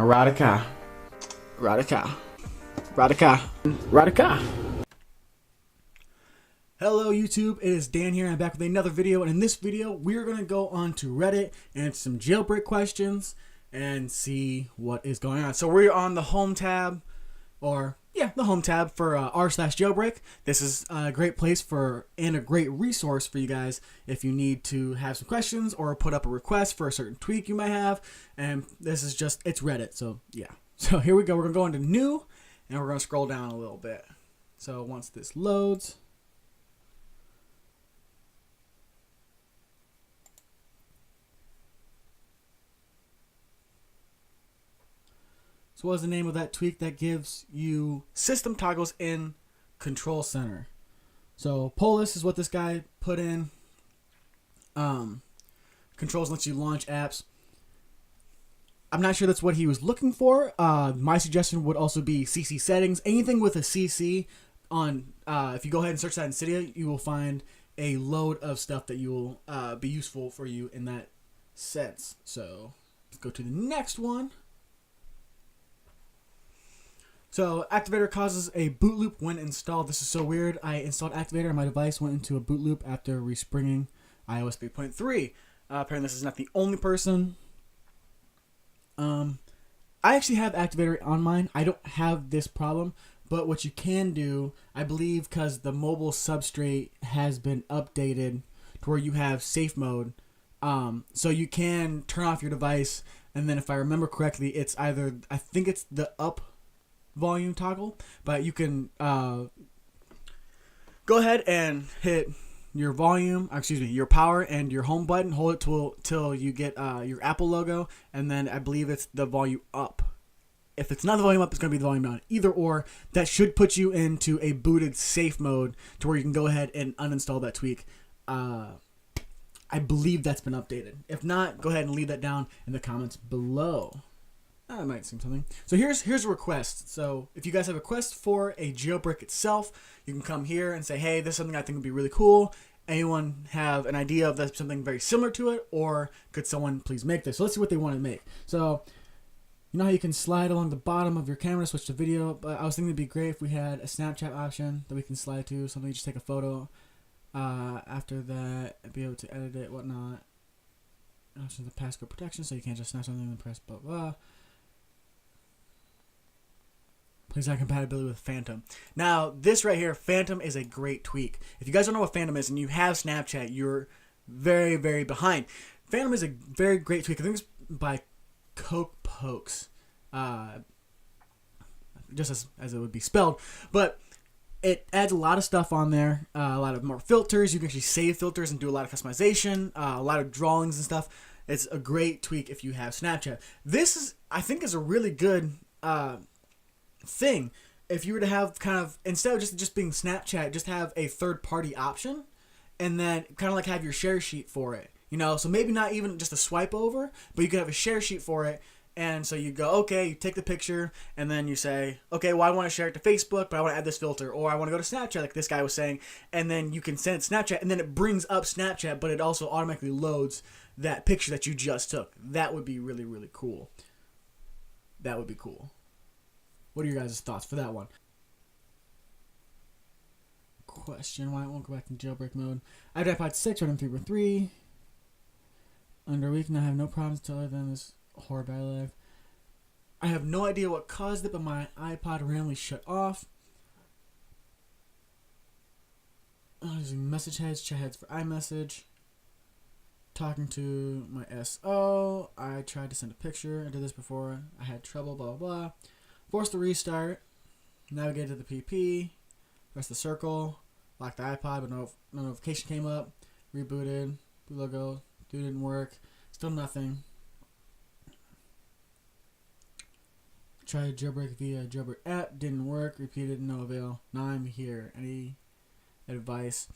RADAKA. RADAKA. RADAKA. RADAKA. Hello YouTube, it is Dan here and I'm back with another video, and in this video we're going to go on to Reddit and answer some jailbreak questions and see what is going on. So we're on the home tab, the home tab for r/jailbreak. This is a great place for and a great resource for you guys if you need to have some questions or put up a request for a certain tweak you might have. And this is just, it's Reddit, so yeah. So here we go, we're going to go into new and we're going to scroll down a little bit. So once this loads, so what is the name of that tweak that gives you system toggles in Control Center? So Polis is what this guy put in. Controls lets you launch apps. I'm not sure that's what he was looking for. My suggestion would also be CC settings. Anything with a CC on, if you go ahead and search that in Cydia, you will find a load of stuff that you will be useful for you in that sense. So let's go to the next one. So Activator causes a boot loop when installed. This is so weird. I installed Activator and my device went into a boot loop after respringing iOS 3.3. Apparently this is not the only person. I actually have Activator on mine. I don't have this problem, but what you can do, I believe, because the mobile substrate has been updated to where you have safe mode, so you can turn off your device, and then if I remember correctly, it's either, I think it's the up volume toggle, but you can go ahead and hit your volume, your power and your home button, hold it till you get your Apple logo, and then I believe it's the volume up. If it's not the volume up, it's going to be the volume down. Either or, that should put you into a booted safe mode to where you can go ahead and uninstall that tweak. I believe that's been updated. If not, go ahead and leave that down in the comments below. That might seem something. So here's a request. So if you guys have a request for a jailbreak itself, you can come here and say, hey, this is something I think would be really cool. Anyone have an idea of that something very similar to it, or could someone please make this? So let's see what they want to make. So you know how you can slide along the bottom of your camera to switch to video, but I was thinking it'd be great if we had a Snapchat option that we can slide to, something you just take a photo. After that, be able to edit it, whatnot. Options of passcode protection, so you can't just snap something and press blah blah. Please have compatibility with Phantom. Now, this right here, Phantom is a great tweak. If you guys don't know what Phantom is and you have Snapchat, you're very, very behind. Phantom is a very great tweak. I think it's by Coke Pokes. Just as it would be spelled. But it adds a lot of stuff on there. A lot of more filters. You can actually save filters and do a lot of customization. A lot of drawings and stuff. It's a great tweak if you have Snapchat. This is, I think, is a really good thing. If you were to have kind of, instead of just being Snapchat, just have a third-party option, and then kind of like have your share sheet for it, you know. So maybe not even just a swipe over, but you could have a share sheet for it. And so you go, okay, you take the picture, and then you say, okay, well, I want to share it to Facebook, but I want to add this filter, or I want to go to Snapchat, like this guy was saying, and then you can send it to Snapchat, and then it brings up Snapchat, but it also automatically loads that picture that you just took. That would be really, really cool. That would be cool. What are your guys' thoughts for that one? Question, why it won't go back in jailbreak mode. I have iPod 6 running 3.3. Under a week now, I have no problems other than this horror battle life. I have no idea what caused it, but my iPod randomly shut off. Using message heads, chat heads for iMessage. Talking to my SO. I tried to send a picture. I did this before. I had trouble, blah, blah, blah. Forced the restart, navigate to the PP, press the circle, lock the iPod, but no notification came up, rebooted, blue logo, didn't work, still nothing. Tried jailbreak via jailbreak app, didn't work, repeated, no avail. Now I'm here. Any advice?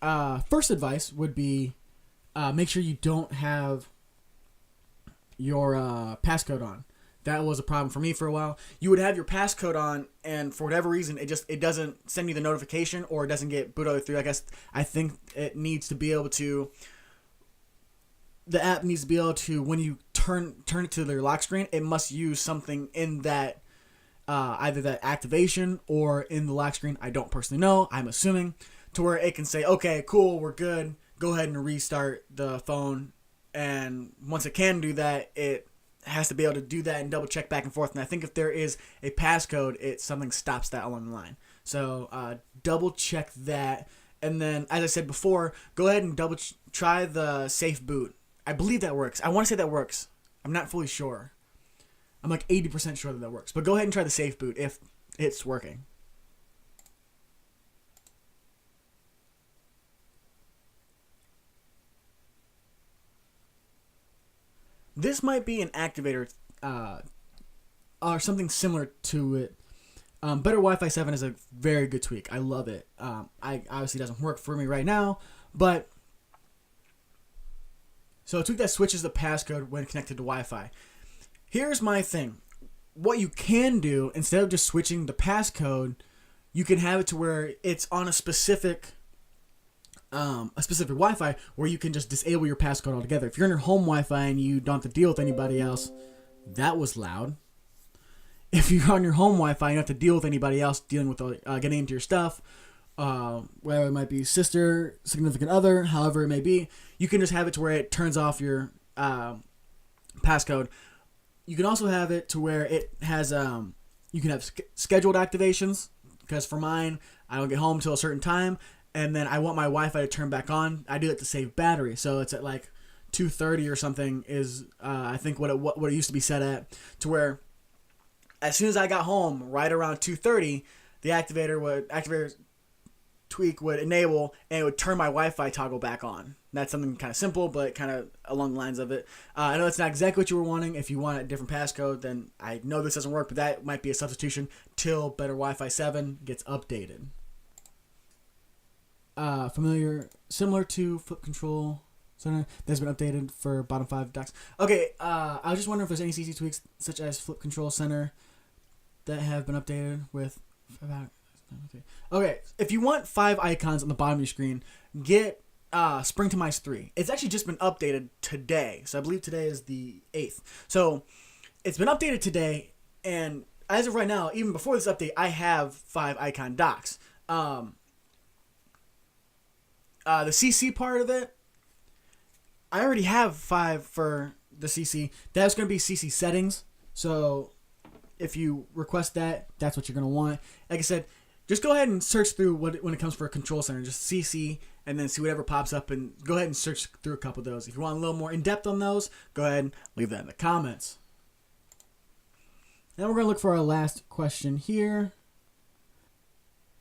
First advice would be make sure you don't have your passcode on. That was a problem for me for a while. You would have your passcode on, and for whatever reason, it doesn't send you the notification, or it doesn't get boot all the way through. I think it needs to be able to the app needs to be able to, when you turn it to their lock screen, it must use something in that, either that activation or in the lock screen. I don't personally know. I'm assuming to where it can say, okay, cool, we're good. Go ahead and restart the phone. And once it can do that, it has to be able to do that and double check back and forth. And I think if there is a passcode, something stops that along the line. So double check that. And then, as I said before, go ahead and try the safe boot. I believe that works. I want to say that works. I'm not fully sure. I'm like 80% sure that works. But go ahead and try the safe boot if it's working. This might be an activator or something similar to it. Better Wi-Fi 7 is a very good tweak. I love it. I obviously doesn't work for me right now, but so a tweak that switches the passcode when connected to Wi-Fi. Here's my thing. What you can do, instead of just switching the passcode, you can have it to where it's on a specific Wi-Fi where you can just disable your passcode altogether. If you're in your home Wi-Fi and you don't have to deal with anybody else, that was loud. If you're on your home Wi-Fi, you don't have to deal with anybody else dealing with getting into your stuff, whether it might be sister, significant other, however it may be, you can just have it to where it turns off your passcode. You can also have it to where it has you can have scheduled activations, because for mine, I don't get home until a certain time, and then I want my Wi-Fi to turn back on. I do it to save battery, so it's at like 2:30 or something is I think what it used to be set at, to where as soon as I got home, right around 2:30, the activator tweak would enable, and it would turn my Wi-Fi toggle back on. That's something kind of simple, but kind of along the lines of it. I know that's not exactly what you were wanting. If you want a different passcode, then I know this doesn't work, but that might be a substitution till Better Wi-Fi 7 gets updated. Similar to Flip Control Center that's been updated for bottom 5 docks. Okay, I was just wondering if there's any CC tweaks such as Flip Control Center that have been updated with. Okay, if you want 5 icons on the bottom of your screen, get Springtomize 3. It's actually just been updated today, so I believe today is the 8th. So it's been updated today, and as of right now, even before this update, I have 5 icon docks. The CC part of it, I already have 5 for the CC. That's going to be CC settings. So if you request that, that's what you're going to want. Like I said, just go ahead and search through when it comes for a control center. Just CC and then see whatever pops up, and go ahead and search through a couple of those. If you want a little more in-depth on those, go ahead and leave that in the comments. Now we're going to look for our last question here.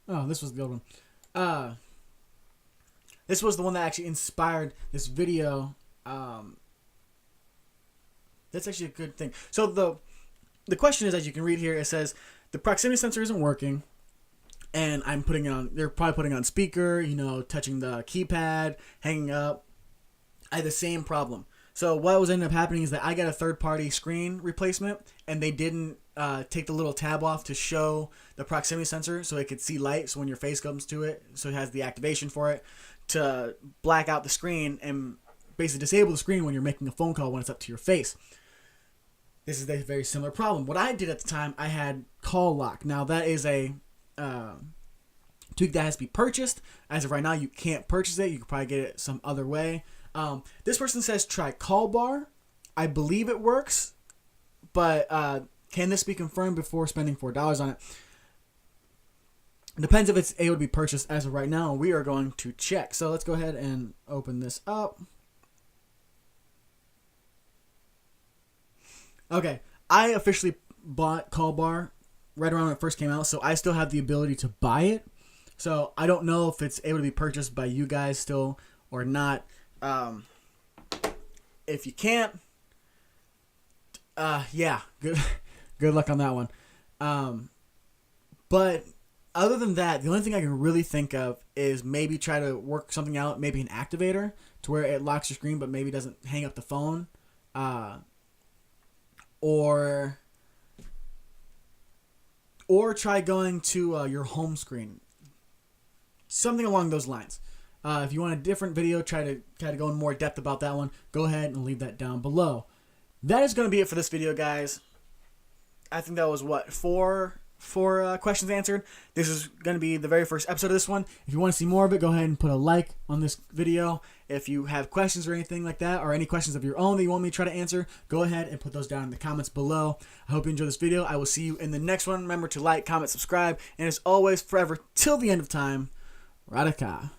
Oh, this was the old one. This was the one that actually inspired this video. That's actually a good thing. So the question is, as you can read here, it says the proximity sensor isn't working, and I'm putting it on. They're probably putting it on speaker, touching the keypad, hanging up. I had the same problem. So what was ended up happening is that I got a third-party screen replacement, and they didn't take the little tab off to show the proximity sensor so it could see light. So when your face comes to it, so it has the activation for it to black out the screen and basically disable the screen when you're making a phone call when it's up to your face. This is a very similar problem. What I did at the time, I had call lock. Now that is a tweak that has to be purchased. As of right now, you can't purchase it. You could probably get it some other way. This person says try call bar. I believe it works, but can this be confirmed before spending $4 on it? Depends if it's able to be purchased. As of right now, we are going to check. So let's go ahead and open this up. Okay, I officially bought Call Bar right around when it first came out, so I still have the ability to buy it. So I don't know if it's able to be purchased by you guys still or not. If you can't, yeah, good luck on that one. But other than that, the only thing I can really think of is maybe try to work something out, maybe an activator to where it locks your screen but maybe doesn't hang up the phone. Or try going to your home screen. Something along those lines. If you want a different video, try to go in more depth about that one, go ahead and leave that down below. That is going to be it for this video, guys. I think that was, what, four questions answered. This is going to be the very first episode of this one. If you want to see more of it, go ahead and put a like on this video. If you have questions or anything like that, or any questions of your own that you want me to try to answer, go ahead and put those down in the comments below. I hope you enjoyed this video. I will see you in the next one. Remember to like, comment, subscribe, and as always, forever, till the end of time, RADAKA.